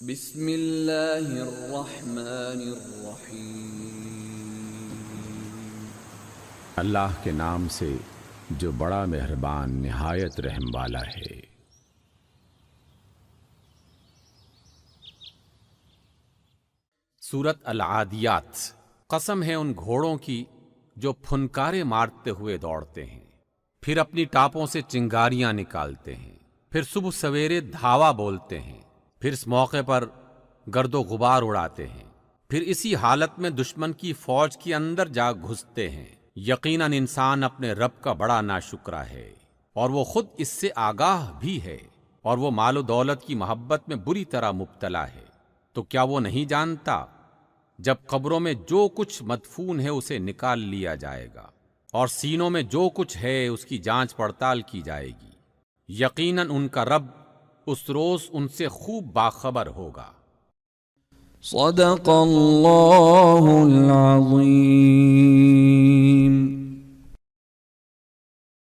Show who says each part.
Speaker 1: بسم اللہ الرحمن الرحیم۔
Speaker 2: اللہ کے نام سے جو بڑا مہربان نہایت رحم والا ہے۔
Speaker 3: سورۃ العادیات۔ قسم ہے ان گھوڑوں کی جو پھنکارے مارتے ہوئے دوڑتے ہیں، پھر اپنی ٹاپوں سے چنگاریاں نکالتے ہیں، پھر صبح سویرے دھاوا بولتے ہیں، پھر اس موقع پر گرد و غبار اڑاتے ہیں، پھر اسی حالت میں دشمن کی فوج کے اندر جا گھستے ہیں۔ یقیناً انسان اپنے رب کا بڑا ناشکرا ہے، اور وہ خود اس سے آگاہ بھی ہے، اور وہ مال و دولت کی محبت میں بری طرح مبتلا ہے۔ تو کیا وہ نہیں جانتا جب قبروں میں جو کچھ مدفون ہے اسے نکال لیا جائے گا، اور سینوں میں جو کچھ ہے اس کی جانچ پڑتال کی جائے گی۔ یقیناً ان کا رب اس روز ان سے خوب باخبر ہوگا۔
Speaker 1: صدق اللہ العظیم۔